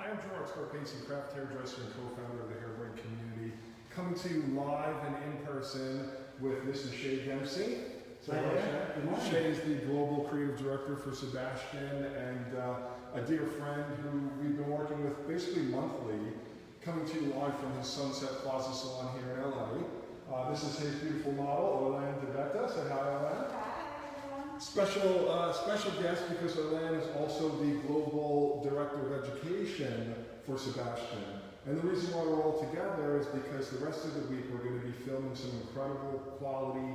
Craft hairdresser and co-founder of the Hair Brain community, coming to you live and in person with Mr. Shay Dempsey. So, Shay is the global creative director for Sebastian and a dear friend who we've been working with basically monthly, coming to you live from his Sunset Plaza salon here in LA. This is his beautiful model, Orlan DeBetta. Say hi, Orlan. Special guest because Orlan is also the global director of education for Sebastian. And the reason why we're all together is because the rest of the week we're going to be filming some incredible quality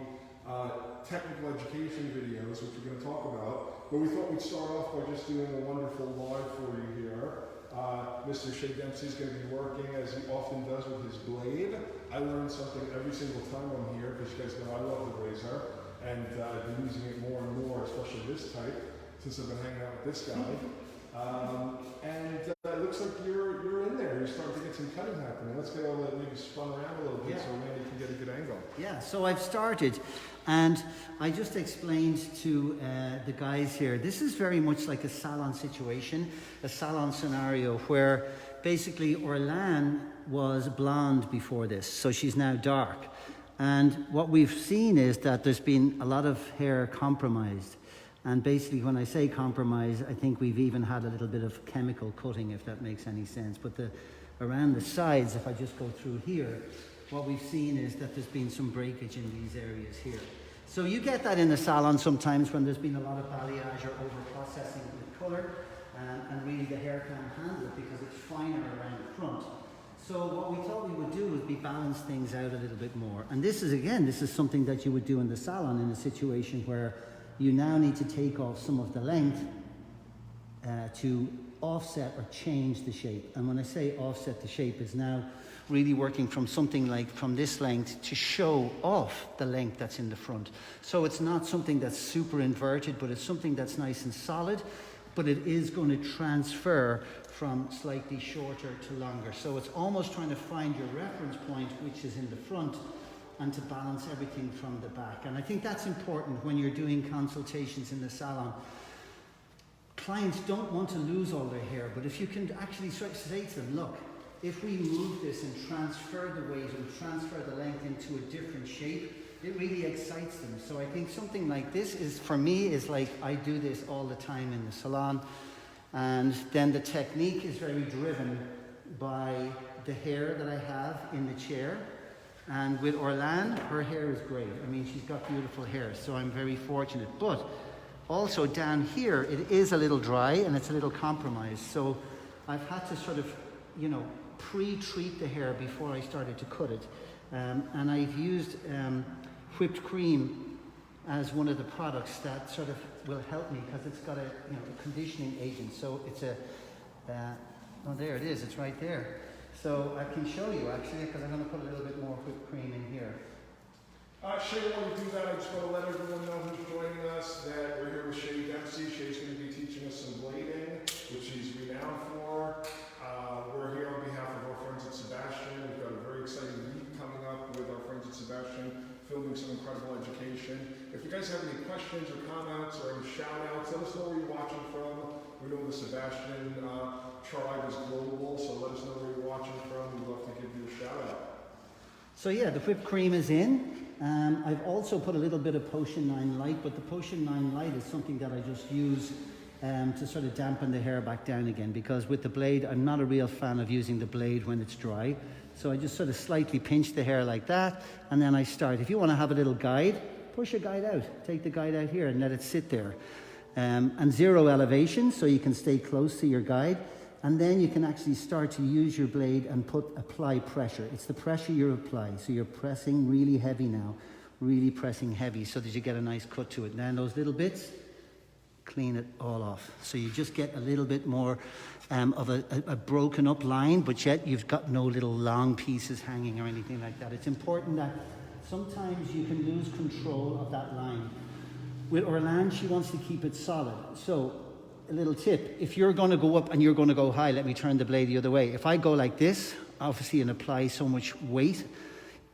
technical education videos, which we're going to talk about. But we thought we'd start off by just doing a wonderful live for you here. Mr. Shay Dempsey is going to be working, as he often does, with his blade. I learn something every single time I'm here, because you guys know I love the razor. And I've been using it more and more, especially this type, since I've been hanging out with this guy. It looks like you're in there. You're starting to get some cutting happening. Let's get all that maybe spun around a little bit so Randy can get a good angle. Yeah, so I've started, and I just explained to the guys here, this is very much like a salon situation, a salon scenario where basically Orlan was blonde before this, so she's now dark. And what we've seen is that there's been a lot of hair compromised. And basically, when I say compromise, I think we've even had a little bit of chemical cutting, if that makes any sense. But around the sides, if I just go through here, what we've seen is that there's been some breakage in these areas here. So you get that in the salon sometimes when there's been a lot of balayage or over-processing with color, and really the hair can't handle it because it's finer around the front. So what we thought we would do would be balance things out a little bit more. And this is something that you would do in the salon in a situation where you now need to take off some of the length to offset or change the shape. And when I say offset the shape, is now really working from something like from this length to show off the length that's in the front. So it's not something that's super inverted, but it's something that's nice and solid, but it is going to transfer from slightly shorter to longer. So it's almost trying to find your reference point, which is in the front, and to balance everything from the back. And I think that's important when you're doing consultations in the salon. Clients don't want to lose all their hair, but if you can actually say to them, look, if we move this and transfer the weight and transfer the length into a different shape, it really excites them. So I think something like this is, for me, is like I do this all the time in the salon. And then the technique is very driven by the hair that I have in the chair. And with Orlan, her hair is great. I mean, she's got beautiful hair, so I'm very fortunate. But also down here, it is a little dry and it's a little compromised. So I've had to sort of, pre-treat the hair before I started to cut it. And I've used whipped cream as one of the products that sort of will help me because it's got a conditioning agent. So it's oh, there it is, it's right there. So I can show you actually, because I'm going to put a little bit more whipped cream in here. Shay, while you do that, I just want to let everyone know who's joining us that we're here with Shay Dempsey. Shay's going to be teaching us some blading, which he's renowned for. We're here on behalf of our friends at Sebastian. We've got a very exciting week coming up with our friends at Sebastian, filming some incredible education. If you guys have any questions or comments or any shout-outs, let us know where you're watching from. We know the Sebastian tribe is global, so let us know where you're watching from. We'd love to give you a shout-out. So yeah, the whipped cream is in. I've also put a little bit of Potion 9 Light, but the Potion 9 Light is something that I just use to sort of dampen the hair back down again, because with the blade, I'm not a real fan of using the blade when it's dry. So I just sort of slightly pinch the hair like that, and then I start. If you want to have a little guide, push a guide out. Take the guide out here and let it sit there. And zero elevation, so you can stay close to your guide. And then you can actually start to use your blade and apply pressure. It's the pressure you apply. So you're pressing really heavy now, really pressing heavy so that you get a nice cut to it. And then those little bits, clean it all off. So you just get a little bit more of a broken up line, but yet you've got no little long pieces hanging or anything like that. It's important that sometimes you can lose control of that line. With Orlan, she wants to keep it solid. So a little tip, if you're going to go up and you're going to go high, let me turn the blade the other way. If I go like this, obviously, and apply so much weight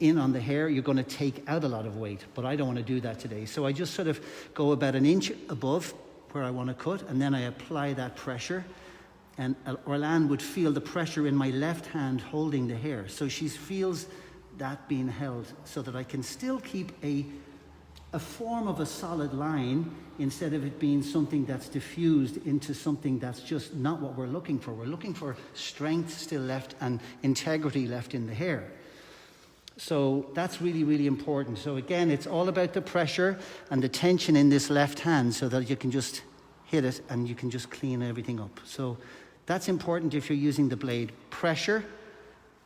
in on the hair, you're going to take out a lot of weight, but I don't want to do that today. So I just sort of go about an inch above where I want to cut, and then I apply that pressure and Orlan would feel the pressure in my left hand holding the hair. So she feels that being held so that I can still keep a form of a solid line instead of it being something that's diffused into something that's just not what we're looking for. We're looking for strength still left and integrity left in the hair. So that's really, really important. So again, it's all about the pressure and the tension in this left hand so that you can just hit it and you can just clean everything up. So that's important if you're using the blade. Pressure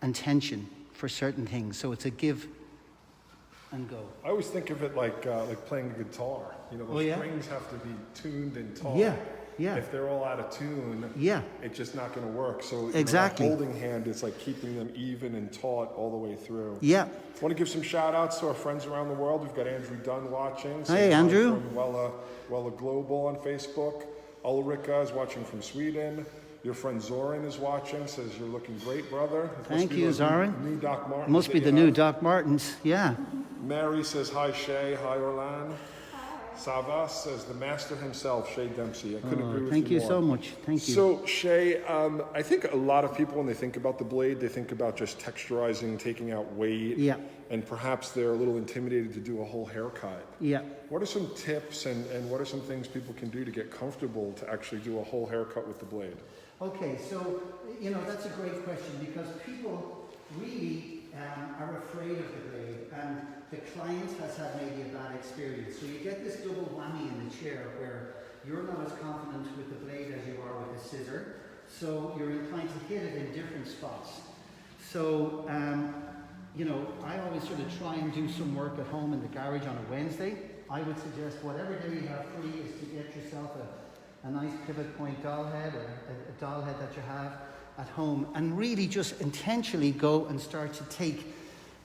and tension for certain things. So it's a give and go. I always think of it like playing a guitar. You know, the strings have to be tuned and taut. Yeah. If they're all out of tune, it's just not going to work. So exactly. Holding hand is like keeping them even and taut all the way through. Yeah. I want to give some shout outs to our friends around the world. We've got Andrew Dunn watching. Hey, Andrew. From Wella Global on Facebook. Ulrika is watching from Sweden. Your friend Zoran is watching, says you're looking great, brother. Thank you, Zoran. New Doc Martens. Must be the new Doc Martens, yeah. Mary says, hi, Shay. Hi, Orlan. Savas says, the master himself, Shay Dempsey. I couldn't agree with you Thank you more. so much. Thank you. So, Shay, I think a lot of people, when they think about the blade, they think about just texturizing, taking out weight. Yeah. And perhaps they're a little intimidated to do a whole haircut. Yeah. What are some tips and what are some things people can do to get comfortable to actually do a whole haircut with the blade? Okay, so, that's a great question because people really are afraid of the blade and the client has had maybe a bad experience. So you get this double whammy in the chair where you're not as confident with the blade as you are with a scissor. So you're inclined to hit it in different spots. So, I always sort of try and do some work at home in the garage on a Wednesday. I would suggest whatever day you have free is to get yourself a nice pivot point doll head or a doll head that you have at home and really just intentionally go and start to take,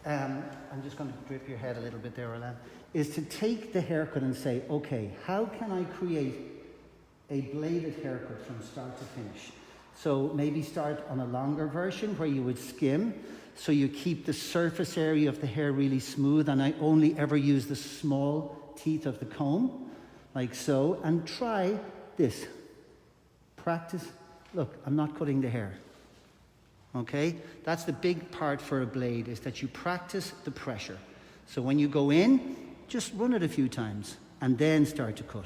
I'm just going to drip your head a little bit there, Orlan, is to take the haircut and say, okay, how can I create a bladed haircut from start to finish? So maybe start on a longer version where you would skim, so you keep the surface area of the hair really smooth, and I only ever use the small teeth of the comb, like so, and try this. Practice. Look, I'm not cutting the hair. Okay? That's the big part for a blade, is that you practice the pressure. So when you go in, just run it a few times and then start to cut.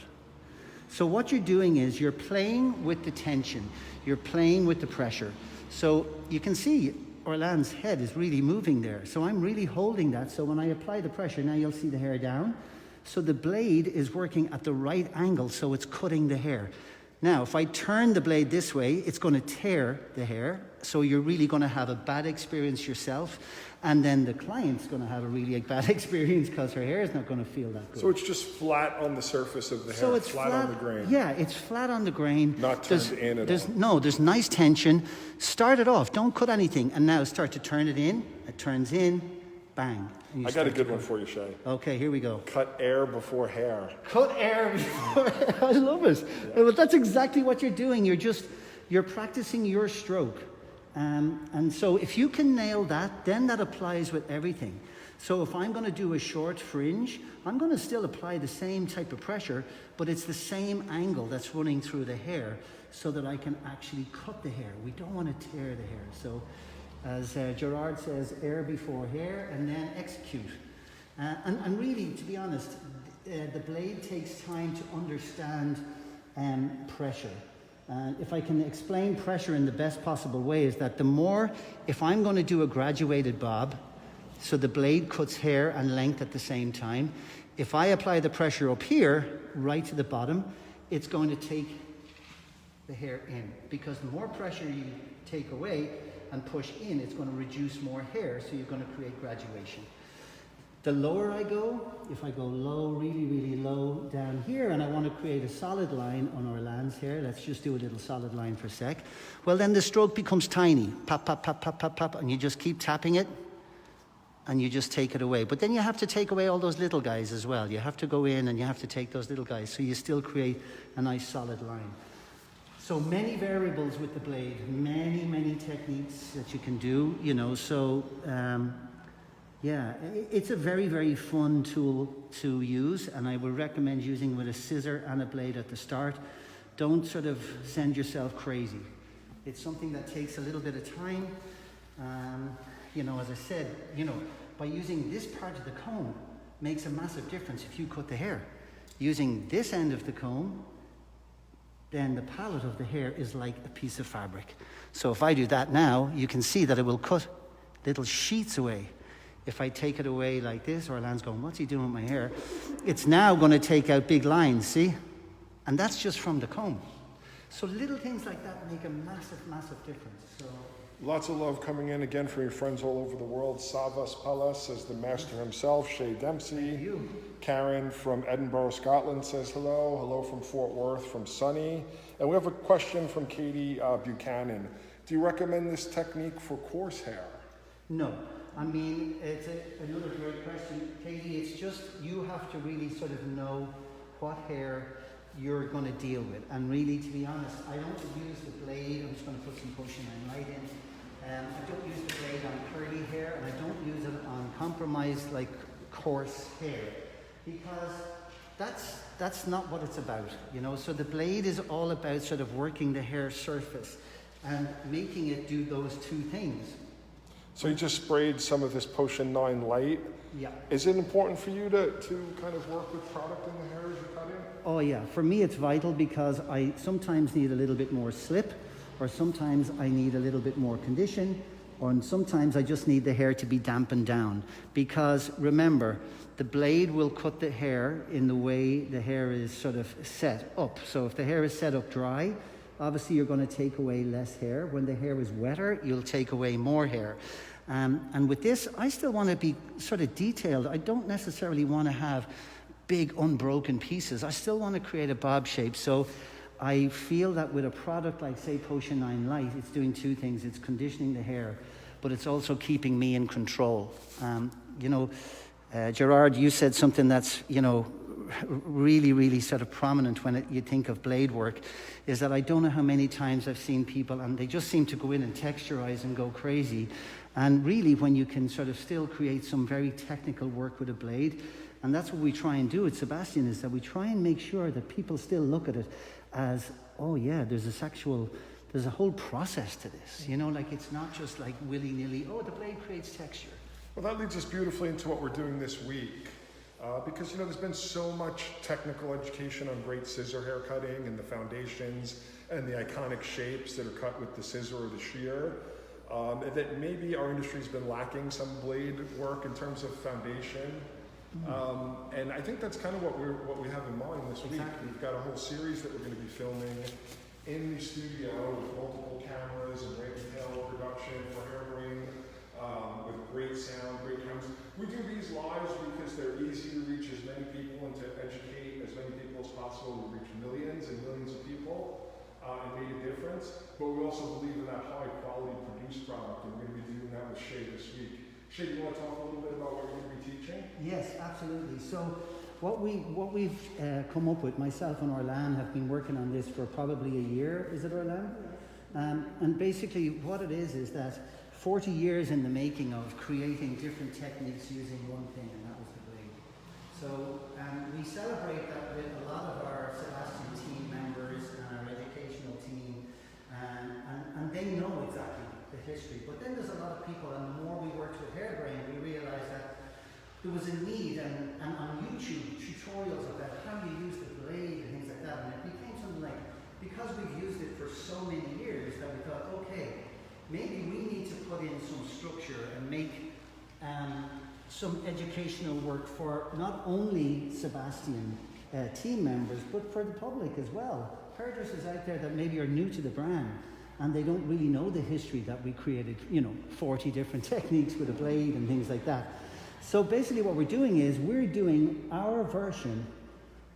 So what you're doing is you're playing with the tension. You're playing with the pressure. So you can see Orlan's head is really moving there. So I'm really holding that. So when I apply the pressure, now you'll see the hair down. So the blade is working at the right angle, so it's cutting the hair. Now, if I turn the blade this way, it's going to tear the hair. So you're really going to have a bad experience yourself. And then the client's going to have a really bad experience because her hair is not going to feel that good. So it's just flat on the surface of the hair, so it's flat on the grain. Yeah, it's flat on the grain. Not turned in at all. No, there's nice tension. Start it off. Don't cut anything. And now start to turn it in. It turns in. Bang. I got a good one for you, Shay. Okay, here we go. Cut air before hair. Cut air before hair. I love it. Yeah. But that's exactly what you're doing. You're practicing your stroke. And so if you can nail that, then that applies with everything. So if I'm going to do a short fringe, I'm going to still apply the same type of pressure, but it's the same angle that's running through the hair so that I can actually cut the hair. We don't want to tear the hair. So as Gerard says, air before hair and then execute. And really, to be honest, the blade takes time to understand pressure. If I can explain pressure in the best possible way, is that the more, if I'm going to do a graduated bob, so the blade cuts hair and length at the same time, if I apply the pressure up here, right to the bottom, it's going to take the hair in. Because the more pressure you take away and push in, it's going to reduce more hair, so you're going to create graduation. The lower I go, if I go low, really, really low down here, and I want to create a solid line on Orlan's hair, let's just do a little solid line for a sec. Well, then the stroke becomes tiny. Pop, pop, pop, pop, pop, pop, and you just keep tapping it, and you just take it away. But then you have to take away all those little guys as well. You have to go in and you have to take those little guys, so you still create a nice solid line. So many variables with the blade, many, many techniques that you can do, yeah, it's a very, very fun tool to use, and I would recommend using with a scissor and a blade at the start. Don't sort of send yourself crazy. It's something that takes a little bit of time. As I said, by using this part of the comb makes a massive difference if you cut the hair. Using this end of the comb, then the palette of the hair is like a piece of fabric. So if I do that now, you can see that it will cut little sheets away. If I take it away like this, Orlan's going, what's he doing with my hair? It's now going to take out big lines, see? And that's just from the comb. So little things like that make a massive, massive difference. So lots of love coming in again from your friends all over the world. Savas Pala says the master himself. Shay Dempsey. Karen from Edinburgh, Scotland says hello. Hello from Fort Worth from Sunny. And we have a question from Katie Buchanan. Do you recommend this technique for coarse hair? No. I mean, it's another great question. Katie, it's just you have to really sort of know what hair you're going to deal with. And really, to be honest, I don't use the blade. I'm just going to put some potion and light in. I don't use the blade on curly hair, and I don't use it on compromised, like coarse hair, because that's not what it's about, So the blade is all about sort of working the hair surface and making it do those two things. So you just sprayed some of this Potion 9 light. Yeah. Is it important for you to kind of work with product in the hair as you're cutting? Oh yeah, for me it's vital because I sometimes need a little bit more slip, or sometimes I need a little bit more condition, or sometimes I just need the hair to be dampened down. Because remember, the blade will cut the hair in the way the hair is sort of set up. So if the hair is set up dry, obviously you're going to take away less hair. When the hair is wetter, you'll take away more hair. And with this, I still want to be sort of detailed. I don't necessarily want to have big unbroken pieces. I still want to create a bob shape. So I feel that with a product like, say, Potion 9 Light, it's doing two things. It's conditioning the hair, but it's also keeping me in control. Gerard, you said something that's, really, really sort of prominent when you think of blade work, is that I don't know how many times I've seen people and they just seem to go in and texturize and go crazy. And really, when you can sort of still create some very technical work with a blade, and that's what we try and do at Sebastian, is that we try and make sure that people still look at it as, oh yeah, there's a whole process to this. Like it's not just like willy-nilly, oh, the blade creates texture. Well, that leads us beautifully into what we're doing this week. Because, there's been so much technical education on great scissor hair cutting and the foundations and the iconic shapes that are cut with the scissor or the shear, that maybe our industry's been lacking some blade work in terms of foundation. And I think that's kind of what we have in mind this week. Exactly. We've got a whole series that we're going to be filming in the studio with multiple cameras and great detail production for hair ring, with great sound, great cameras. We do these lives because they're easy to reach as many people and to educate as many people as possible. We reach millions and millions of people and make a difference. But we also believe in that high quality produced product, and we're going to be doing that with Shay this week. Shay, do you want to talk a little bit about what you're going to be teaching? Yes, absolutely. So what we've come up with, myself and Orlan have been working on this for probably a year. Is it, Orlan? And basically what it is that 40 years in the making of creating different techniques using one thing, and that was the blade. So we celebrate that with a lot of our Sebastian team members and our educational team, and they know exactly the history. But then there's a lot of people, and the more we worked with Hairbrain, we realized that there was a need, and on YouTube, tutorials about how you use the blade and things like that, and it became something like, because we've used it for so many years, that we thought, okay, maybe we need to put in some structure and make some educational work for not only Sebastian team members, but for the public as well. Hairdressers out there that maybe are new to the brand and they don't really know the history that we created, 40 different techniques with a blade and things like that. So basically what we're doing is we're doing our version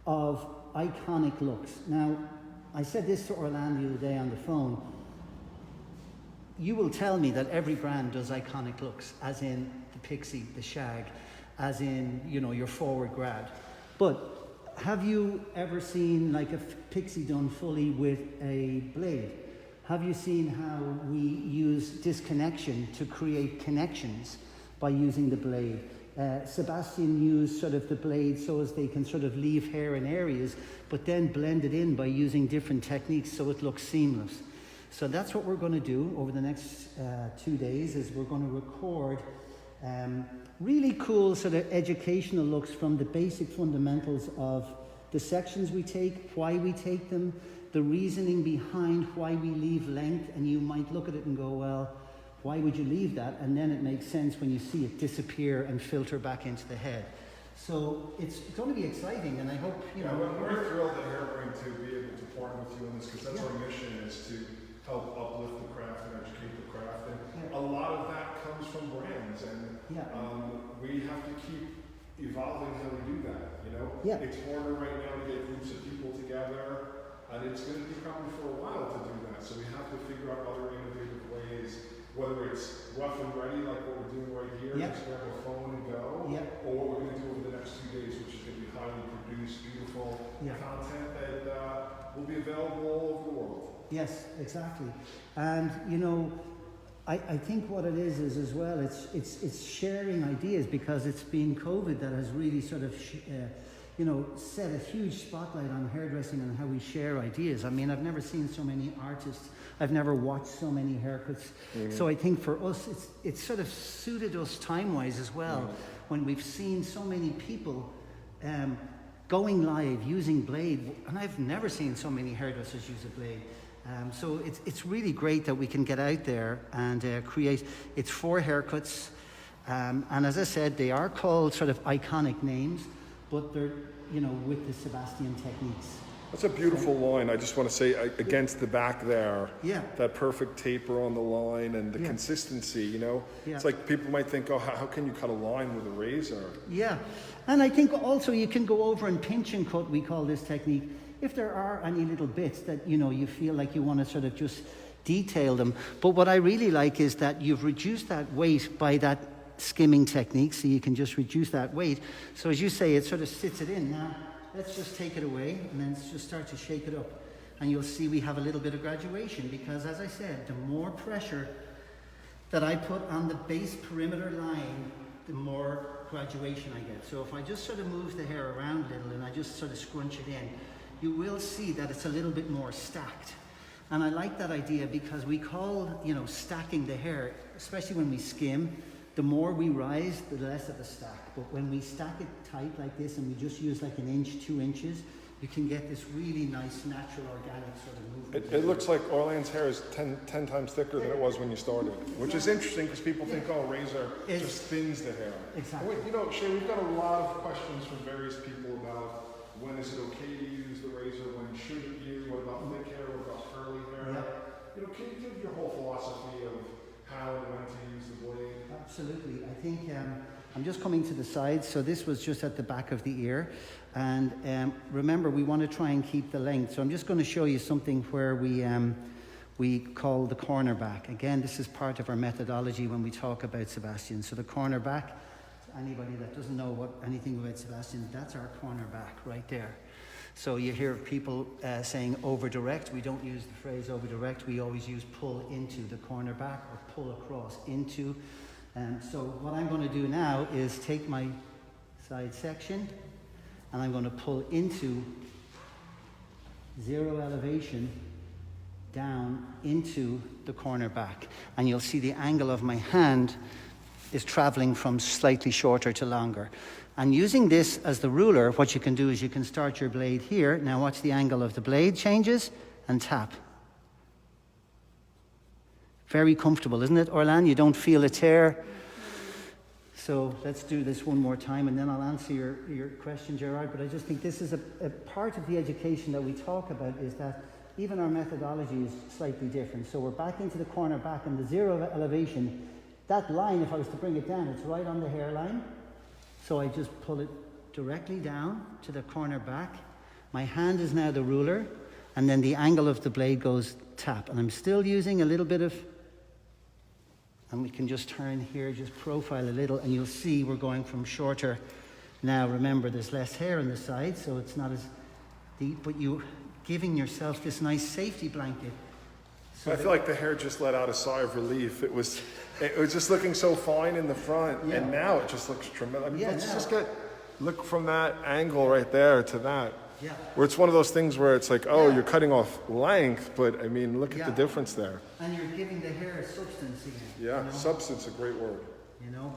of iconic looks. Now, I said this to Orlando the other day on the phone. You will tell me that every brand does iconic looks, as in the pixie, the shag, as in, your forward grad. But have you ever seen like a pixie done fully with a blade? Have you seen how we use disconnection to create connections by using the blade? Sebastian used sort of the blade so as they can sort of leave hair in areas, but then blend it in by using different techniques so it looks seamless. So that's what we're going to do over the next 2 days, is we're going to record really cool sort of educational looks from the basic fundamentals of the sections we take, why we take them, the reasoning behind why we leave length. And you might look at it and go, well, why would you leave that? And then it makes sense when you see it disappear and filter back into the head. So it's going to be exciting, and I hope, you know... We're thrilled at Hairbrain to be able to partner with you on this, because that's our mission, is to help uplift the craft and educate the craft. And a lot of that comes from brands, and we have to keep evolving how we do that, you know? It's harder right now to get groups of people together, and it's going to be probably for a while to do that. So we have to figure out other innovative ways, whether it's rough and ready, like what we're doing right here, just grab a phone and go, or what we're going to do over the next 2 days, which is going to be highly produced, beautiful content that will be available all over the world. Yes, exactly. And, you know, I think what it is as well, it's sharing ideas, because it's been COVID that has really sort of, you know, set a huge spotlight on hairdressing and how we share ideas. I mean, I've never seen so many artists. I've never watched so many haircuts. So I think for us, it's sort of suited us time-wise as well, when we've seen so many people going live using blade. And I've never seen so many hairdressers use a blade. So it's really great that we can get out there and create. It's 4 haircuts. And as I said, they are called sort of iconic names, but they're, you know, with the Sebastian techniques. That's a beautiful line. I just want to say, against the back there, that perfect taper on the line and the consistency, you know? It's like people might think, oh, how can you cut a line with a razor? Yeah. And I think also you can go over and pinch and cut, we call this technique, if there are any little bits that, you know, you feel like you want to sort of just detail them. But what I really like is that you've reduced that weight by that skimming technique, so you can just reduce that weight. So as you say, it sort of sits it in. Now, let's just take it away and then just start to shake it up. And you'll see we have a little bit of graduation, because as I said, the more pressure that I put on the base perimeter line, the more graduation I get. So if I just sort of move the hair around a little and I just sort of scrunch it in, you will see that it's a little bit more stacked. And I like that idea, because we call, you know, stacking the hair, especially when we skim, the more we rise, the less of a stack. But when we stack it tight like this, and we just use like 1 inch, 2 inches, you can get this really nice, natural, organic sort of movement. It looks like Orlean's hair is 10 times thicker than it was when you started, which is interesting, because people think, oh, razor just thins the hair. Exactly. You know, Shay, we've got a lot of questions from various people about when is it okay to use the razor, when shouldn't you, what about thick hair, what about curly hair? You know, can you give your whole philosophy of how and when to use the blade? Absolutely. I think I'm just coming to the side, so this was just at the back of the ear. And remember, we want to try and keep the length. So I'm just going to show you something where we call the corner back. Again, this is part of our methodology when we talk about Sebastian. So the corner back, anybody that doesn't know anything about Sebastian, that's our corner back right there. So you hear people saying over direct. We don't use the phrase over direct. We always use pull into the corner back, or pull across into. So what I'm going to do now is take my side section, and I'm going to pull into 0 elevation down into the corner back. And you'll see the angle of my hand is traveling from slightly shorter to longer. And using this as the ruler, what you can do is you can start your blade here. Now watch the angle of the blade changes, and tap. Very comfortable, isn't it, Orlan? You don't feel a tear. So let's do this one more time, and then I'll answer your question, Gerard. But I just think this is a part of the education that we talk about, is that even our methodology is slightly different. So we're back into the corner back, and the 0 elevation, that line, if I was to bring it down, it's right on the hairline. So I just pull it directly down to the corner back. My hand is now the ruler, and then the angle of the blade goes tap. And I'm still using a little bit of, and we can just turn here, just profile a little, and you'll see we're going from shorter. Now remember, there's less hair on the side, so it's not as deep, but you're giving yourself this nice safety blanket. So I feel like the hair just let out a sigh of relief. It was just looking so fine in the front, and now it just looks tremendous. I mean, let's just look from that angle right there to that. Yeah. Where it's one of those things where it's like, oh, Yeah. you're cutting off length, but I mean, look at the Yeah. difference there. And you're giving the hair substance again. Yeah, you know? substance, a great word. You know?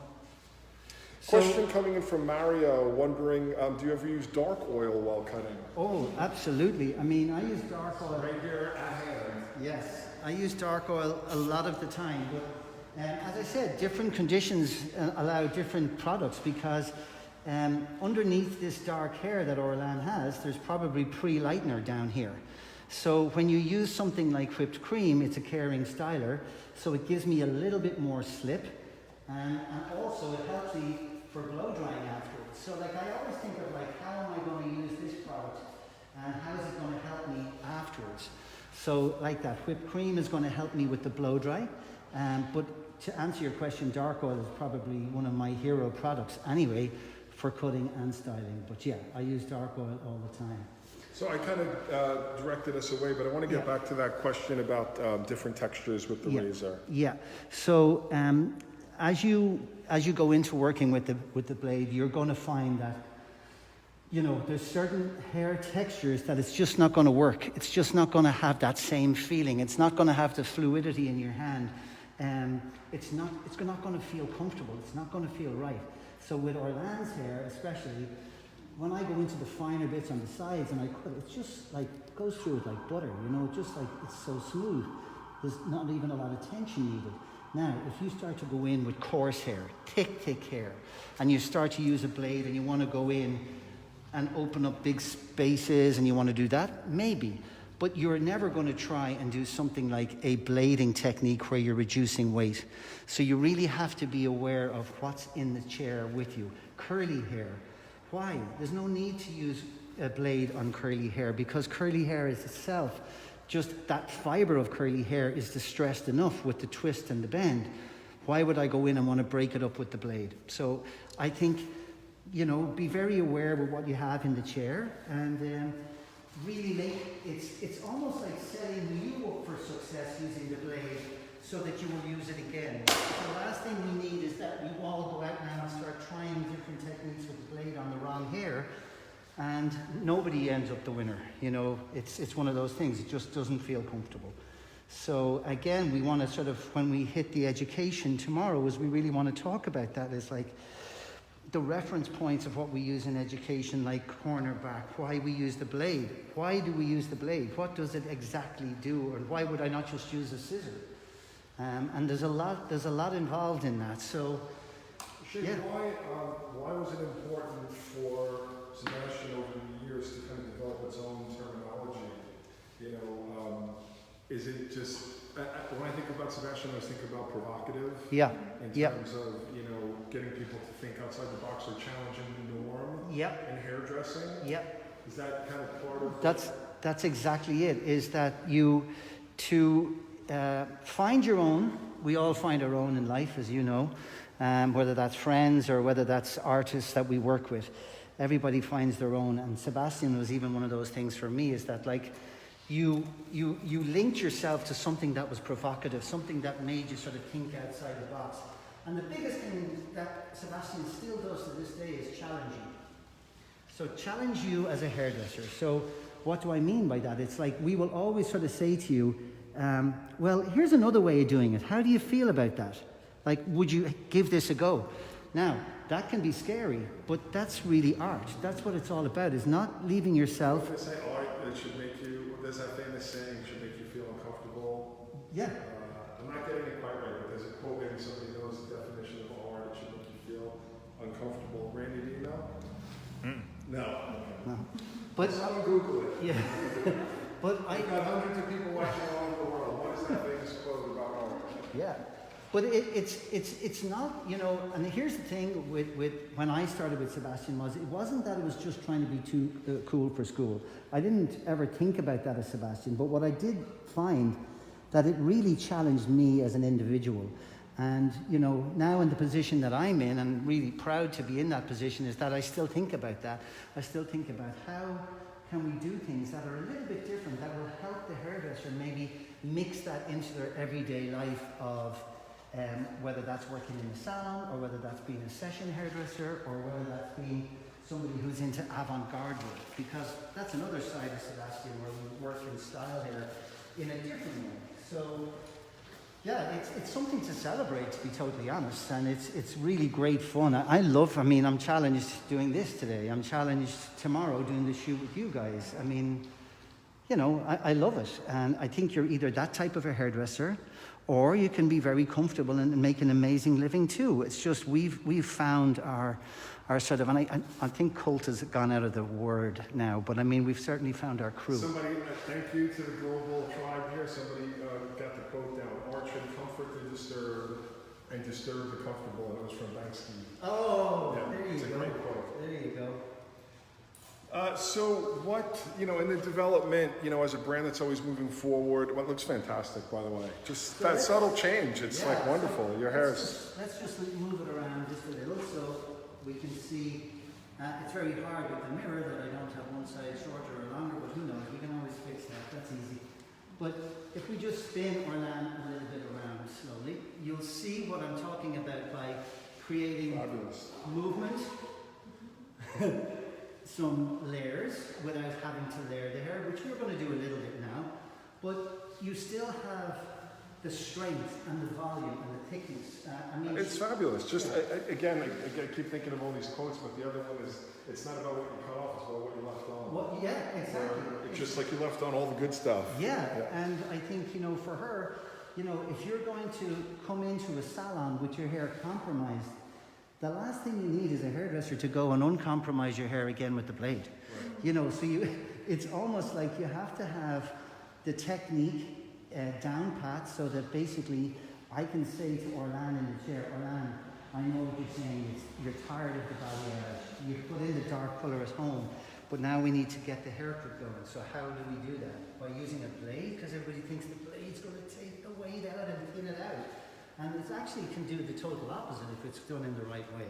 Question coming in from Mario, wondering, do you ever use dark oil while cutting? Oh, absolutely. I mean, I use dark oil. Right here at hand. Yes, I use dark oil a lot of the time, but as I said, different conditions allow different products because underneath this dark hair that Orlan has, there's probably pre-lightener down here. So when you use something like whipped cream, it's a caring styler, so it gives me a little bit more slip, and also it helps me for blow drying afterwards. So like I always think of like, how am I going to use this product, and how is it going to help me afterwards? So like that, whipped cream is going to help me with the blow dry, but to answer your question, dark oil is probably one of my hero products anyway for cutting and styling. But yeah, I use dark oil all the time. So I kind of directed us away, but I want to get back to that question about different textures with the razor. Yeah. So as you go into working with the blade, you're going to find that, you know, there's certain hair textures that it's just not going to work. It's just not going to have that same feeling. It's not going to have the fluidity in your hand. It's not going to feel comfortable. It's not going to feel right. So with Orlan's hair, especially, when I go into the finer bits on the sides and I cut it, it's just like, goes through it like butter, you know, just like it's so smooth. There's not even a lot of tension needed. Now, if you start to go in with coarse hair, thick hair, and you start to use a blade and you want to go in and open up big spaces and you want to do that, maybe. But you're never going to try and do something like a blading technique where you're reducing weight. So you really have to be aware of what's in the chair with you. Curly hair. Why? There's no need to use a blade on curly hair because curly hair is itself, just that fiber of curly hair is distressed enough with the twist and the bend. Why would I go in and want to break it up with the blade? So I think, you know, be very aware of what you have in the chair and really it's almost like setting you up for success using the blade so that you will use it again. The last thing we need is that you all go out now and start trying different techniques with the blade on the wrong hair and nobody ends up the winner. You know, it's one of those things, it just doesn't feel comfortable. So again, we want to sort of, when we hit the education tomorrow, is we really want to talk about that. Is like the reference points of what we use in education, like cornerback, why we use the blade. Why do we use the blade? What does it exactly do? And why would I not just use a scissor? And there's a lot involved in that. So, Shane, why was it important for Sebastian over the years to kind of develop its own terminology? You know, is it just, when I think about Sebastian, I always think about provocative. Yeah. In terms of, you know, getting people to think outside the box or challenging the norm. Yep. In hairdressing. Yep. Is that kind of part of? That's exactly it. Is that you to find your own. We all find our own in life, as you know, whether that's friends or whether that's artists that we work with. Everybody finds their own, and Sebastian was even one of those things for me. Is that like you linked yourself to something that was provocative, something that made you sort of think outside the box. And the biggest thing that Sebastian still does to this day is challenge you. So challenge you as a hairdresser. So what do I mean by that? It's like we will always sort of say to you, well, here's another way of doing it. How do you feel about that? Like, would you give this a go? Now, that can be scary, but that's really art. That's what it's all about, is not leaving yourself... They say art that should make you, there's that famous saying, should make you feel uncomfortable. Yeah. I'm not getting it quite right, but there's a quote, maybe somebody knows the definition of art, it should make you feel uncomfortable. Randy, do you know? No. No. But I'll Google it. Yeah. But I've got hundreds of people watching all over the world. What is that famous quote about art? Yeah. But it's not, you know, and here's the thing with when I started with Sebastian it wasn't that it was just trying to be too cool for school. I didn't ever think about that as Sebastian, but what I did find that it really challenged me as an individual. And, you know, now in the position that I'm in, and really proud to be in that position, is that I still think about that. I still think about how can we do things that are a little bit different, that will help the hairdresser maybe mix that into their everyday life of whether that's working in a salon, or whether that's being a session hairdresser, or whether that's being somebody who's into avant-garde work, because that's another side of Sebastian where we work in style here in a different way. So yeah, it's something to celebrate, to be totally honest, and it's really great fun. I mean, I'm challenged doing this today. I'm challenged tomorrow doing the shoot with you guys. I mean, you know, I love it, and I think you're either that type of a hairdresser, or you can be very comfortable and make an amazing living too. It's just we've found our sort of, and I think cult has gone out of the word now, but I mean, we've certainly found our crew. Somebody, thank you to the global tribe here. Somebody got the quote down: "Art should comfort the disturbed and disturb the comfortable." And it was from Banksy. Oh, yeah, there you it's go. a great quote. There you go. So what, you know, in the development, you know, as a brand that's always moving forward, well, it looks fantastic, by the way. Just So that subtle change, it's like wonderful. Your hair is... Let's just move it around just a little so we can see. It's very hard with the mirror that I don't have one side shorter or longer, but who knows, we can always fix that, that's easy. But if we just spin Orlan a little bit around slowly, you'll see what I'm talking about by creating Fabulous. movement. Some layers without having to layer the hair, which we're going to do a little bit now, but you still have the strength and the volume and the thickness. I mean, It's fabulous. Just, again, I keep thinking of all these quotes, but the other one is, it's not about what you cut off, it's about what you left on. yeah, exactly. It's just like you left on all the good stuff. Yeah, and I think, you know, for her, you know, if you're going to come into a salon with your hair compromised, the last thing you need is a hairdresser to go and uncompromise your hair again with the blade. Right. You know, so it's almost like you have to have the technique down pat so that basically I can say to Orlan in the chair, Orlan, I know what you're saying, you're tired of the balayage, you put in the dark colour at home, but now we need to get the haircut going. So how do we do that? By using a blade? Because everybody thinks the blade's going to take the weight out and thin it out. And it actually can do the total opposite if it's done in the right way.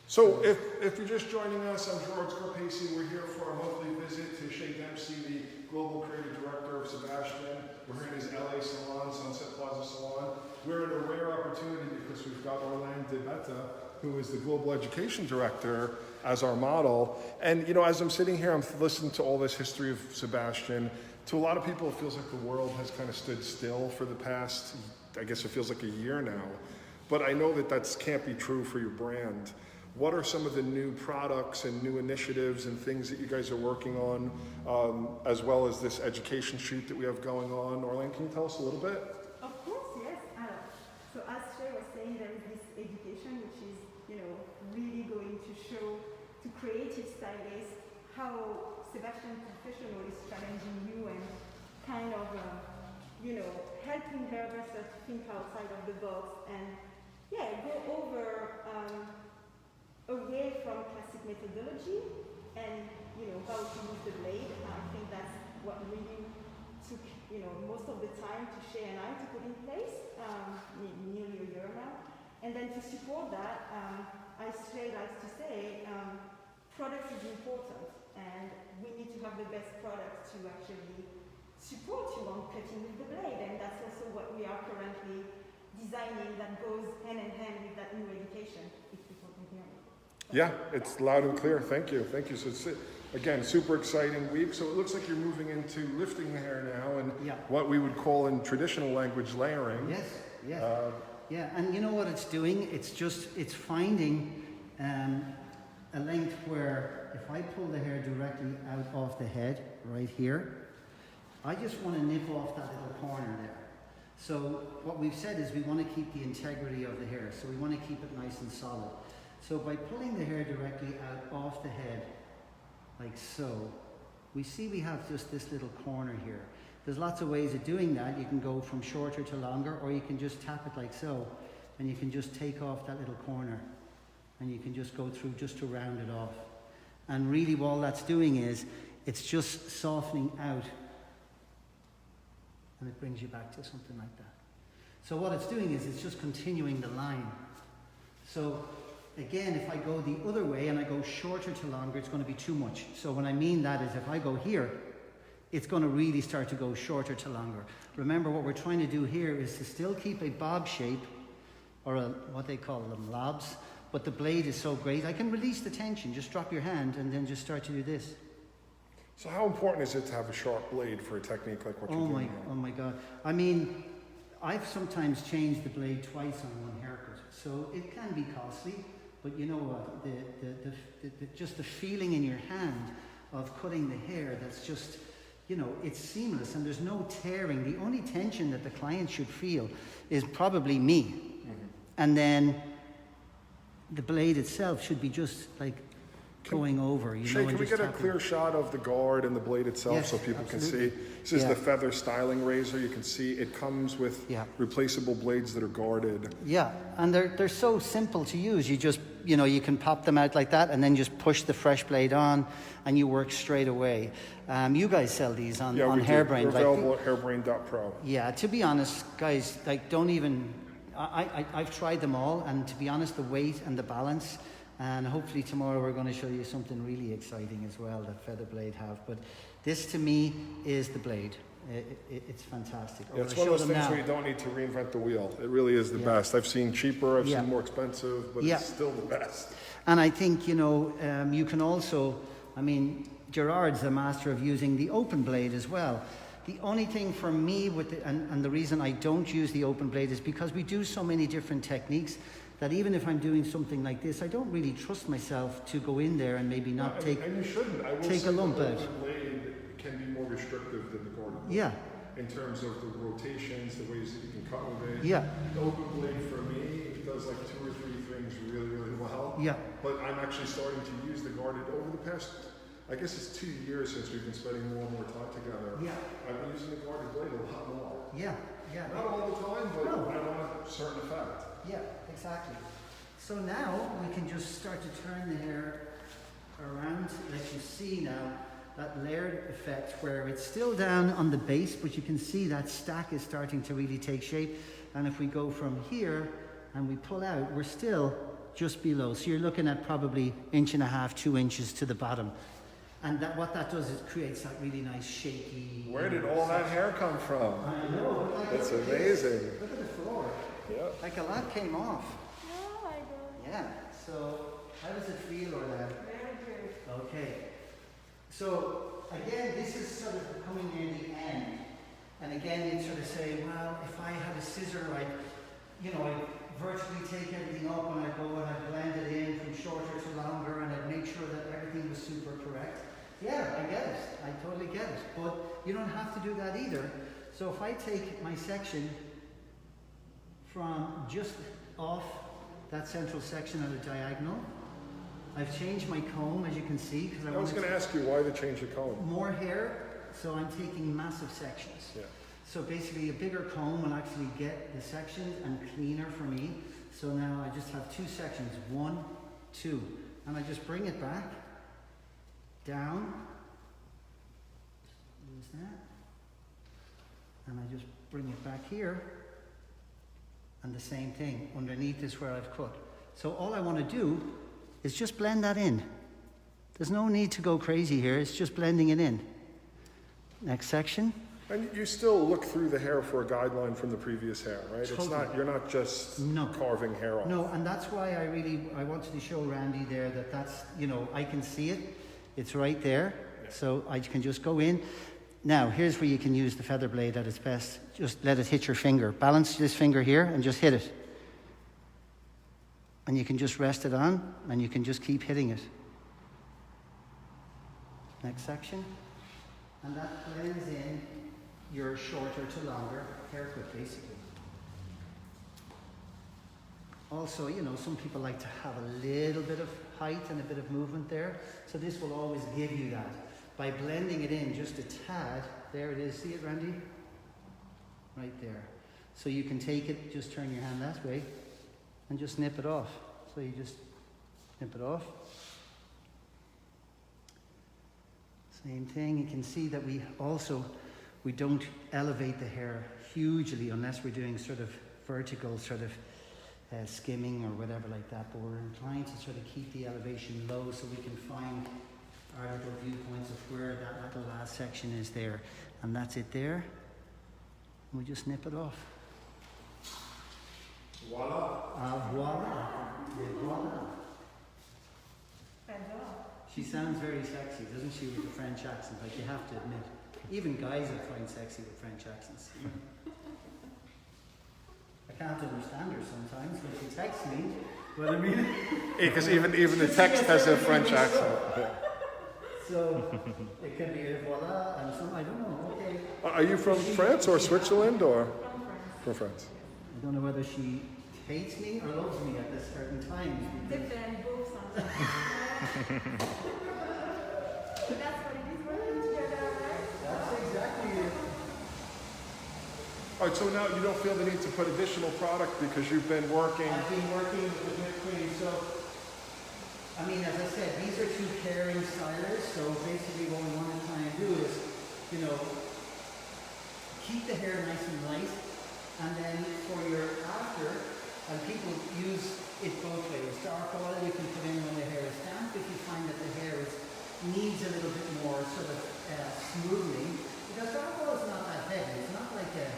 So if you're just joining us, I'm George Corpacey. We're here for a monthly visit to Shea Dempsey, the Global Creative Director of Sebastian. We're here in his LA salon, Sunset Plaza Salon. We're in a rare opportunity because we've got Orlan de Betta, who is the Global Education Director, as our model. And, you know, as I'm sitting here, I'm listening to all this history of Sebastian. To a lot of people, it feels like the world has kind of stood still for the past, I guess it feels like a year now. But I know that can't be true for your brand. What are some of the new products and new initiatives and things that you guys are working on, as well as this education shoot that we have going on? Orlan, can you tell us a little bit? Of course, yes. So as Shay was saying, there is this education which is, you know, really going to show to creative stylists how Sebastian Professional is challenging you and kind of, you know, helping hairdressers to think outside of the box and, yeah, go over away from classic methodology and, you know, how to use the blade. I think that's what really took, you know, most of the time to Shay and I to put in place, nearly a year now. And then to support that, as Shay likes to say, product is important and we need to have the best product to actually support you on cutting with the blade, and that's also what we are currently designing that goes hand in hand with that new education, if people can hear me. Yeah, it's loud and clear. Thank you. Thank you. So it's, again, super exciting week. So it looks like you're moving into lifting the hair now and what we would call in traditional language layering. Yes, yes. Yeah, and you know what it's doing? It's finding a length where if I pull the hair directly out of the head, right here, I just want to nip off that little corner there. So what we've said is we want to keep the integrity of the hair. So we want to keep it nice and solid. So by pulling the hair directly out off the head, like so, we see we have just this little corner here. There's lots of ways of doing that. You can go from shorter to longer, or you can just tap it like so, and you can just take off that little corner, and you can just go through just to round it off. And really all that's doing is, it's just softening out, and it brings you back to something like that. So what it's doing is it's just continuing the line. So again, if I go the other way and I go shorter to longer, it's going to be too much. So what I mean that is if I go here, it's going to really start to go shorter to longer. Remember, what we're trying to do here is to still keep a bob shape, or what they call them, lobs, but the blade is so great. I can release the tension, just drop your hand and then just start to do this. So how important is it to have a sharp blade for a technique like what you're doing here? Oh my God. I mean, I've sometimes changed the blade twice on one haircut, so it can be costly, but you know what, just the feeling in your hand of cutting the hair, that's just, you know, it's seamless and there's no tearing. The only tension that the client should feel is probably me. Mm-hmm. And then the blade itself should be just like going over, you Shay, know. can we get a clear shot of the guard and the blade itself Yes, so people absolutely. can see? This is the feather styling razor. You can see it comes with replaceable blades that are guarded. Yeah, and they're so simple to use. You just, you know, you can pop them out like that and then just push the fresh blade on and you work straight away. You guys sell these on Hairbrain. They're available at hairbrain.pro. Yeah, to be honest, guys, like don't even, I've tried them all, and to be honest, the weight and the balance, and hopefully tomorrow we're going to show you something really exciting as well that Featherblade have. But this to me is the blade. It's fantastic. Yeah, it's one of those things where you don't need to reinvent the wheel. It really is the best. I've seen cheaper, I've seen more expensive, but it's still the best. And I think, you know, you can also, I mean, Gerard's a master of using the open blade as well. The only thing for me with and the reason I don't use the open blade is because we do so many different techniques that even if I'm doing something like this, I don't really trust myself to go in there and maybe not take and you shouldn't. I will take say a lump the out. open blade can be more restrictive than the guarded blade. Yeah. In terms of the rotations, the ways that you can cut with it. Yeah. The open blade for me, it does like 2 or 3 things really, really well. Yeah. But I'm actually starting to use the guarded over the past, I guess it's 2 years since we've been spending more and more time together. Yeah. I've been using the guarded blade a lot more. Yeah, yeah. Not all the time, but No. I want a certain effect. Yeah, exactly. So now we can just start to turn the hair around, let you see now that layered effect where it's still down on the base, but you can see that stack is starting to really take shape. And if we go from here and we pull out, we're still just below. So you're looking at probably 1.5 to 2 inches to the bottom. And what that does is creates that really nice shaky. Where did all that hair come from? I know. That's amazing. Look at the floor. Yeah. Like a lot came off. No, I don't. Yeah. So how does it feel, Orlando? Very good. Okay. So again, this is sort of coming near the end. And again, you'd sort of say, well, if I had a scissor, I'd vertically take everything up and I'd go and I'd blend it in from shorter to longer and I'd make sure that everything was super correct. Yeah, I get it. I totally get it. But you don't have to do that either. So if I take my section from just off that central section at a diagonal, I've changed my comb, as you can see, because I was going to ask you why to change the comb. more hair, so I'm taking massive sections. Yeah. So basically a bigger comb will actually get the sections and cleaner for me. So now I just have 2 sections, 1, 2, and I just bring it back, down, lose that, and I just bring it back here, and the same thing, underneath is where I've cut. So all I want to do is just blend that in. There's no need to go crazy here, it's just blending it in. Next section. And you still look through the hair for a guideline from the previous hair, right? Totally. It's not, you're not just carving hair off. No, and that's why I wanted to show Randy there that's, you know, I can see it. It's right there. Yeah. So I can just go in. Now, here's where you can use the feather blade at its best. Just let it hit your finger. Balance this finger here and just hit it. And you can just rest it on and you can just keep hitting it. Next section. And that blends in your shorter to longer haircut, basically. Also, you know, some people like to have a little bit of height and a bit of movement there, so this will always give you that. By blending it in just a tad, there it is, see it, Randy? Right there. So you can take it, just turn your hand that way, and just nip it off. So you just nip it off. Same thing, you can see that we don't elevate the hair hugely unless we're doing sort of vertical sort of skimming or whatever like that, but we're inclined to sort of keep the elevation low so we can find our little viewpoints of where that little last section is there. And that's it there. And we just nip it off. Voila. Voila. Et voila. She sounds very sexy, doesn't she, with the French accent? Like, you have to admit. Even guys are find sexy with French accents. I can't understand her sometimes when she texts me. But I mean, Because even the text has a French accent. so it can be a voila and some, I don't know. Okay. Are you from France or Switzerland or from France? I don't know whether she hates me or loves me at this certain time. Depend both sometimes. So that's what it is working together, right? That's exactly it. All right, so now you don't feel the need to put additional product because you've been working. I've been working with whipped cream, so I mean, as I said, these are two pairing stylers. So basically, what we want to try and do is, you know, keep the hair nice and light, and then for your after, and people use it both ways. Dark oil you can put in when the hair is damp if you find that the hair needs a little bit more sort of smoothing, because dark oil is not that heavy. It's not like a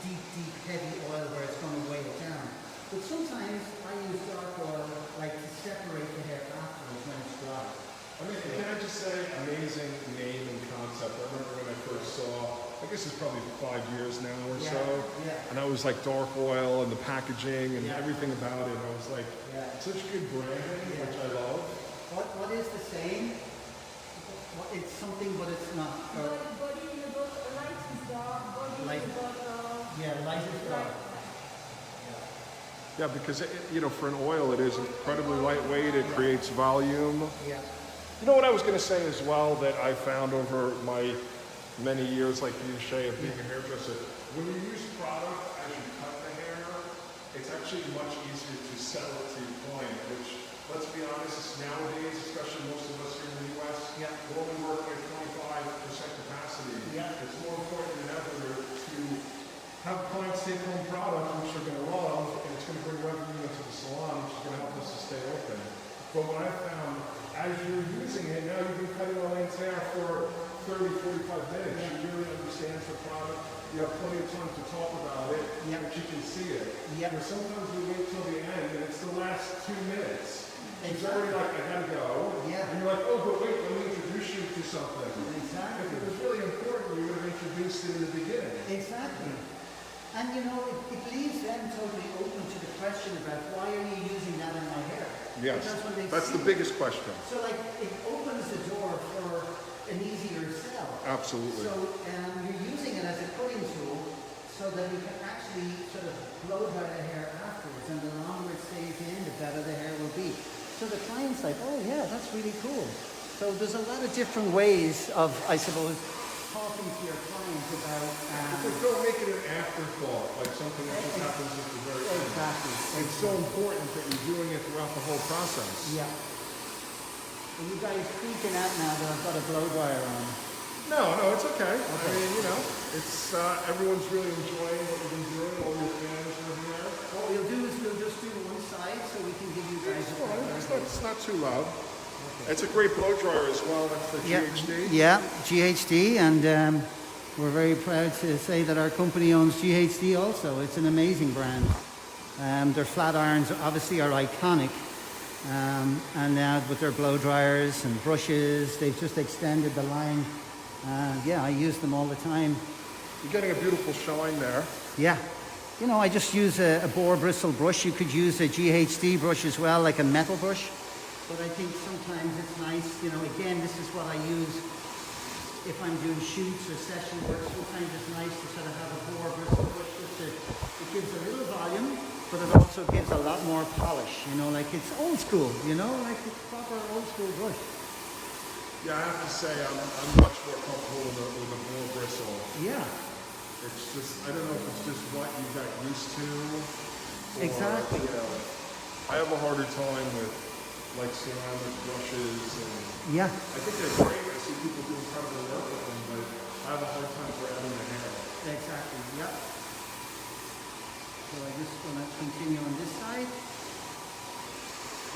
deep, heavy oil where it's going to weigh it down. But sometimes I use dark oil like to separate the hair afterwards when it's dry. I mean, can I just say, amazing name and concept. I remember when I first saw, I guess it's probably 5 years now or so, and I was like dark oil and the packaging and everything about it. I was like, such good branding, which I love. What is the saying? It's something, but it's not. Body in the bottle, light is dark, body Light. in the bottle. Yeah, light is dark. Yeah, because you know, for an oil, it is incredibly lightweight. It creates volume. Yeah. You know what I was going to say as well that I found over my many years, like you, Shay, of being a hairdresser. When you use product as you cut the hair, it's actually much easier to sell it to your client, which, let's be honest, nowadays, especially most of us here in the U.S., we're only working at 25% capacity. It's more important than ever to have clients take home product, which they're going to love, and it's going to bring revenue into the salon, which is going to help us to stay open. But what I found, as you're using it, now you've been cutting Elaine's hair for 30, 45 minutes. She really understands the product. You have plenty of time to talk about it, but you can see it. And sometimes we wait till the end, and it's the last 2 minutes. She's already like, I gotta go. And you're like, oh, but wait, let me introduce you to something. Exactly. If it was really important, you would have introduced it in the beginning. Exactly. And you know, it leaves them totally open to the question about why are you using that in my hair? Yes, Because when they that's see the biggest question. So like, it opens the door for an easier sell. Absolutely. So you're using it as a cutting tool so that you can actually sort of blow dry the hair afterwards, and the longer it stays in, the better the hair will be. So the client's like, oh yeah, that's really cool. So there's a lot of different ways of, I suppose, talking to your clients about... don't make it an afterthought, like something that just happens at the very end. Exactly. It's so important that you're doing it throughout the whole process. Yeah. Are you guys freaking out now that I've got a blow dryer on? No, it's okay. I mean, you know, it's everyone's really enjoying what we've been doing. All your fans are here. What we'll do is we'll just do one side so we can give you guys It's not too loud. It's a great blow dryer as well. That's the GHD. Yeah, GHD, and we're very proud to say that our company owns GHD also. It's an amazing brand. Their flat irons obviously are iconic, and now with their blow dryers and brushes, they've just extended the line. Yeah, I use them all the time. You're getting a beautiful shine there. Yeah. You know, I just use a boar bristle brush. You could use a GHD brush as well, like a metal brush. But I think sometimes it's nice, you know, again, this is what I use if I'm doing shoots or session work. Sometimes it's nice to sort of have a boar bristle brush. It gives a little volume, but it also gives a lot more polish, you know, like it's old school, you know, like it's proper old school brush. Yeah, I have to say I'm much more comfortable with a boar bristle. Yeah. It's just, I don't know if it's just what you got used to. Or, exactly. You know, I have a harder time with like ceramic brushes and I think they're great. I see people do incredible work with them, but I have a hard time grabbing the hair. Exactly, yeah. So I just want to continue on this side.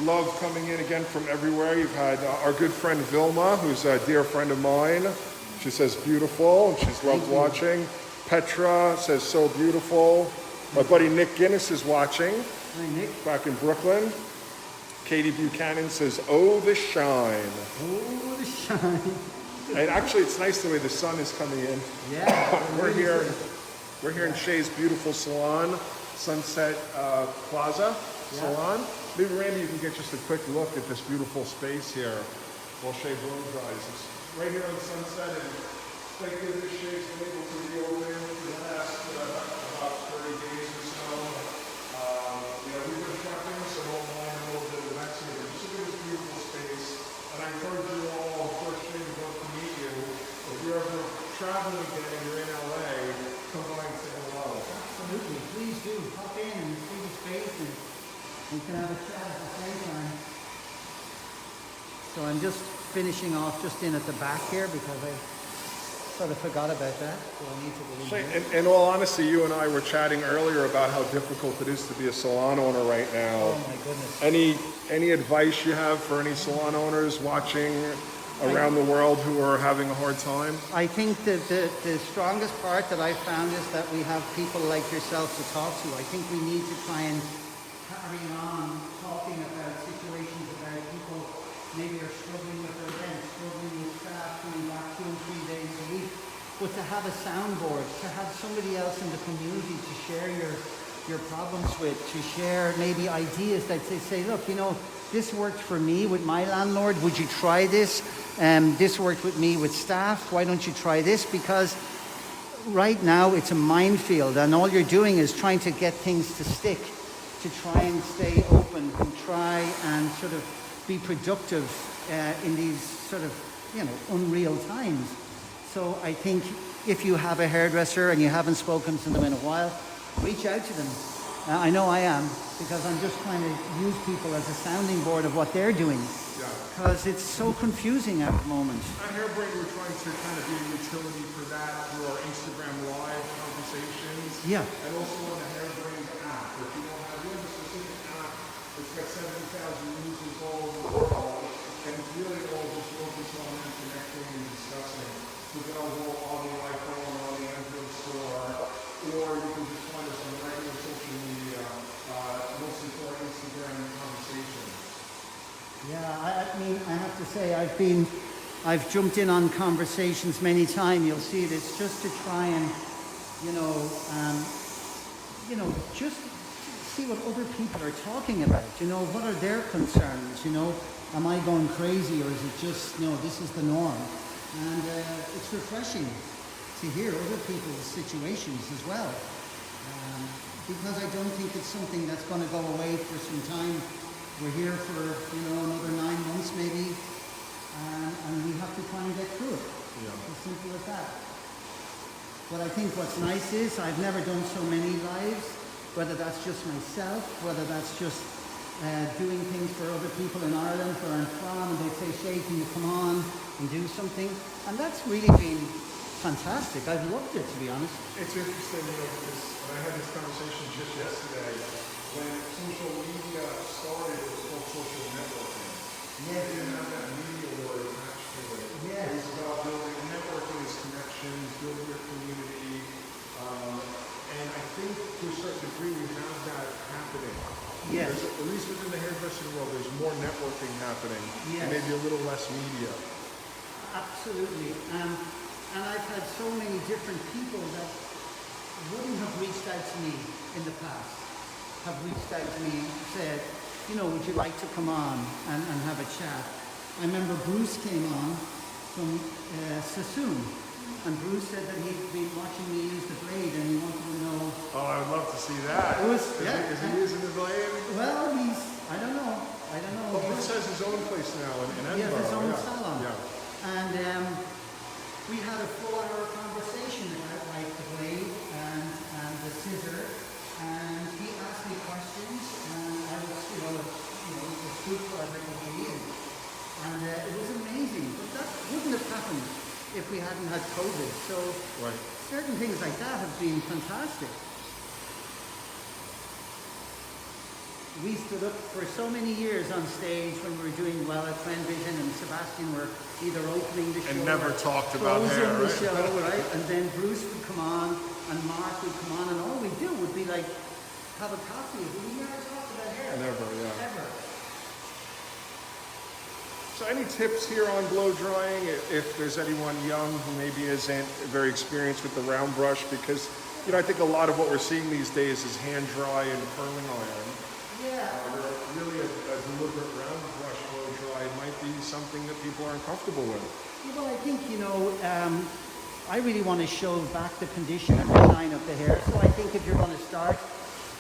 Love coming in again from everywhere. You've had our good friend Vilma, who's a dear friend of mine. She says beautiful, and she's loved watching. Petra says so beautiful. My buddy Nick Guinness is watching. Hi, Nick. Back in Brooklyn. Katie Buchanan says, "Oh, the shine." Oh, the shine. And actually, it's nice the way the sun is coming in. Yeah. We're here in Shay's beautiful salon, Sunset Plaza Salon. Maybe Randy, you can get just a quick look at this beautiful space here while Shay blow dries. It's right here on Sunset, and thank goodness Shay's been able to reopen for the last about 30 days or so. We've been prepping some online a little bit of next year, but just look at this beautiful space. And I encourage you all, first thing to go to meet you. If you're ever traveling again and you're in LA, come by and say hello. Absolutely. Please do. Pop in and see the space, and we can have a chat at the same time. So I'm just finishing off just in at the back here because I sort of forgot about that. So I need to go in Shay, here. in all honesty, you and I were chatting earlier about how difficult it is to be a salon owner right now. Oh my goodness. Any advice you have for any salon owners watching around the world who are having a hard time? I think that the strongest part that I found is that we have people like yourself to talk to. I think we need to try and carry on talking about situations about people maybe are struggling with their rent, struggling with staff, coming back 2 and 3 days a week. But to have a soundboard, to have somebody else in the community to share your problems with, to share maybe ideas that they say, look, this worked for me with my landlord. Would you try this? This worked with me with staff. Why don't you try this? Because right now it's a minefield, and all you're doing is trying to get things to stick, to try and stay open and try and sort of be productive in these sort of, unreal times. So I think if you have a hairdresser and you haven't spoken to them in a while, reach out to them. I know I am, because I'm just trying to use people as a sounding board of what they're doing. Because it's so confusing at the moment. At Hairbrain, we're trying to kind of be a utility for that through our Instagram Live conversations. Yeah. And also on the Hairbrain app. If you don't have, we have a specific app that's got 70,000 users all over the world, and it's really all just focused on them connecting and discussing. So available on the iPhone or on the Android store, or you can just find us on regular social media, mostly for our Instagram conversations. Yeah, I mean, I have to say, I've jumped in on conversations many times. You'll see it. It's just to try and, just see what other people are talking about. What are their concerns? Am I going crazy, or is it just, no, this is the norm? And it's refreshing to hear other people's situations as well. Because I don't think it's something that's going to go away for some time. We're here for, another 9 months maybe, and we have to try and get through it. Yeah. As simple as that. But I think what's nice is I've never done so many lives, whether that's just myself, whether that's just doing things for other people in Ireland where I'm from, and they say, Shay, can you come on and do something? And that's really been fantastic. I've loved it, to be honest. It's interesting, because I had this conversation just yesterday. When social media started, it was called social networking. Yes. It didn't have that media word attached to it. Yes. It was about building networking as connections, building your community. And I think to a certain degree we have that happening. Yes. At least within the hairdressing world, there's more networking happening. Yes. And maybe a little less media. Absolutely. And I've had so many different people that wouldn't have reached out to me in the past, have reached out to me and said, would you like to come on and have a chat? I remember Bruce came on from Sassoon, and Bruce said that he'd been watching me use the blade and he wanted to know. Oh, I would love to see that. Is he using the blade? Well, I don't know. Well, Bruce has his own place now in Edinburgh. He has his own salon. Yeah. And we had a full-hour conversation about the blade and the scissor, and he asked me questions, and I was, the food project was needed. And it was amazing, but that wouldn't have happened if we hadn't had COVID. So certain things like that have been fantastic. We stood up for so many years on stage when we were doing well at Trend Vision, and Sebastian were either opening the show and never talked about closing hair, the right? show, right? And then Bruce would come on, and Mark would come on, and all we'd do would be like have a coffee. We never talked about hair. Never, yeah. Ever. So any tips here on blow drying if there's anyone young who maybe isn't very experienced with the round brush? Because, you know, I think a lot of what we're seeing these days is hand dry and curling iron. Yeah. Really a deliberate round brush blow dry might be something that people aren't comfortable with. Well, I think, you know, I really want to show back the condition and the shine of the hair. So I think if you're going to start,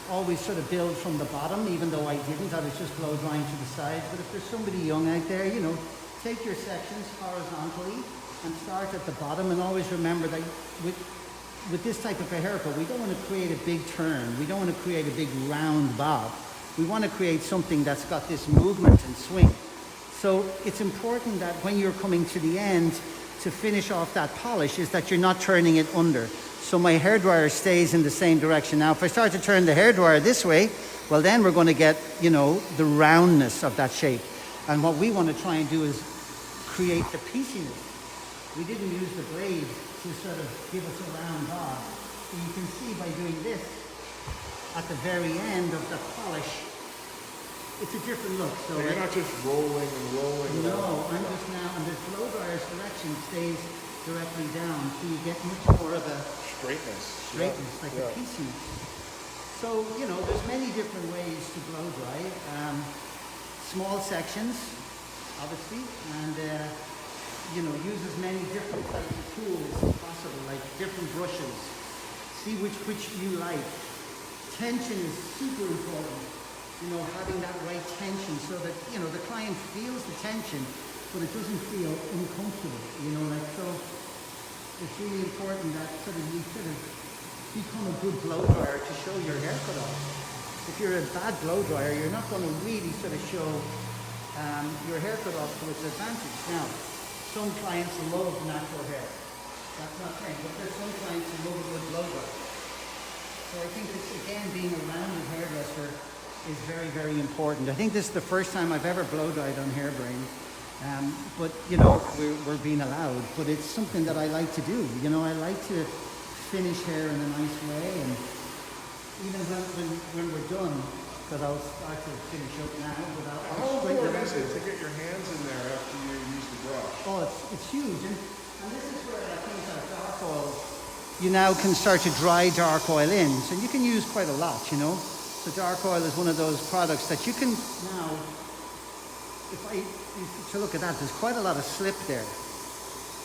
always sort of build from the bottom, even though I didn't. I was just blow drying to the sides. But if there's somebody young out there, you know, take your sections horizontally and start at the bottom. And always remember that with this type of a haircut, we don't want to create a big turn. We don't want to create a big round bob. We want to create something that's got this movement and swing. So it's important that when you're coming to the end to finish off that polish is that you're not turning it under. So my hairdryer stays in the same direction. Now, if I start to turn the hairdryer this way, well, then we're going to get, you know, the roundness of that shape. And what we want to try and do is create the pieciness. We didn't use the blade to sort of give us a round bob. So you can see by doing this at the very end of the polish, it's a different look. So you're not just rolling and rolling. No, I'm just now, and the blow dryer's direction stays directly down, so you get much more of a straightness, like a pieciness. So, you know, there's many different ways to blow dry. Small sections, obviously, and you know, use as many different types of tools as possible, like different brushes. See which you like. Tension is super important. You know, having that right tension so that, you know, the client feels the tension, but it doesn't feel uncomfortable, you know, like, so it's really important that you become a good blow dryer to show your haircut off. If you're a bad blow dryer, you're not going to really sort of show your haircut off to its advantage. Now, some clients love natural hair. That's not saying, but there's some clients who love a good blow dryer. So I think this, again, being a rounded hairdresser is very, very important. I think this is the first time I've ever blow dried on hairbrain. But, you know, we're being allowed. But it's something that I like to do. You know, I like to finish hair in a nice way. And even when we're done, because I'll start to finish up now without... How important is it to get your hands in there after you use the brush? Oh, it's huge. And this is where I think that dark oil, you now can start to dry dark oil in. So you can use quite a lot, you know. So dark oil is one of those products that you can now, if you look at that, there's quite a lot of slip there.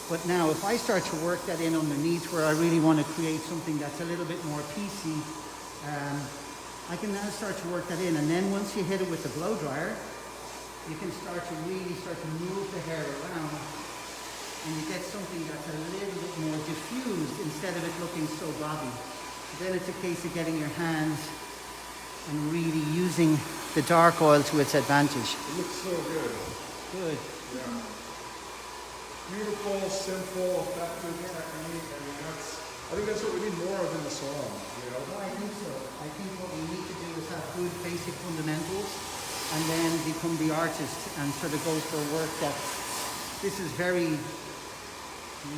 But now if I start to work that in underneath where I really want to create something that's a little bit more piecey, I can now start to work that in. And then once you hit it with the blow dryer, you can start to move the hair around and you get something that's a little bit more diffused instead of it looking so bobby. Then it's a case of getting your hands and really using the dark oil to its advantage. It looks so good. Good. Yeah. Beautiful, simple, effective technique. I think that's what we need more of in the salon, you know? Well, I think so. I think what we need to do is have good basic fundamentals and then become the artist and sort of go for work that this is very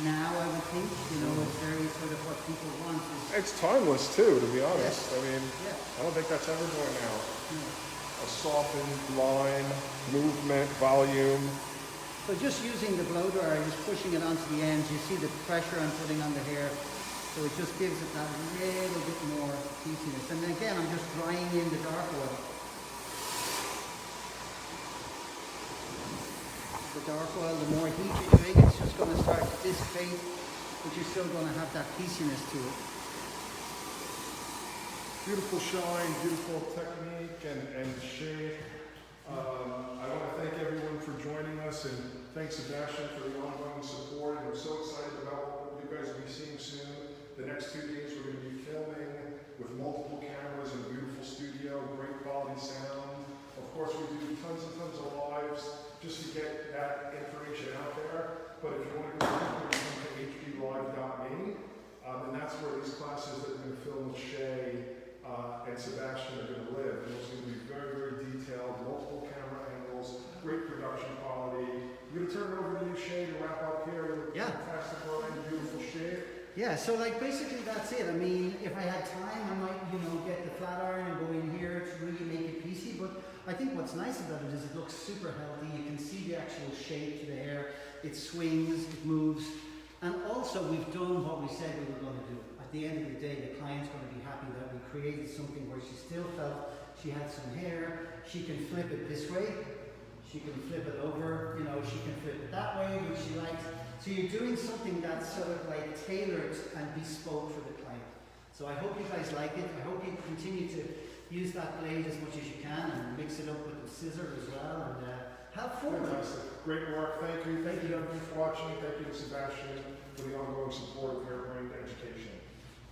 now, I would think, you know, it's very sort of what people want. It's timeless too, to be honest. Yes. I mean, I don't think that's ever going out. No. A softened line, movement, volume. So just using the blow dryer, just pushing it onto the ends, you see the pressure I'm putting on the hair. So it just gives it that little bit more pieciness. And then again, I'm just drying in the dark oil. The dark oil, the more heat you're doing, it's just going to start to dissipate, but you're still going to have that pieciness to it. Beautiful shine, beautiful technique and shape. I want to thank everyone for joining us, and thanks Sebastian for the ongoing support. And I'm so excited about what you guys will be seeing soon. The next 2 days we're going to be filming with multiple cameras in a beautiful studio, great quality sound. Of course, we do tons and tons of lives just to get that information out there. But if you want to go deeper, you come to hblive.me, and that's where these classes that we're going to film with Shay and Sebastian are going to live. And it's going to be very, very detailed, multiple camera angles, great production quality. I'm going to turn it over to you, Shay, to wrap up here. Yeah. Fantastic line, beautiful shape. Yeah, so like basically that's it. I mean, if I had time, I might, you know, get the flat iron and go in here to really make it piecey. But I think what's nice about it is it looks super healthy. You can see the actual shape to the hair. It swings, it moves. And also we've done what we said we were going to do. At the end of the day, the client's going to be happy that we created something where she still felt she had some hair. She can flip it this way. She can flip it over, you know, she can flip it that way, which she likes. So you're doing something that's sort of like tailored and bespoke for the client. So I hope you guys like it. I hope you continue to use that blade as much as you can and mix it up with the scissor as well, and have fun. Fantastic. Great work. Thank you. Thank you, everyone, for watching. Thank you to Sebastian for the ongoing support of hair brain education.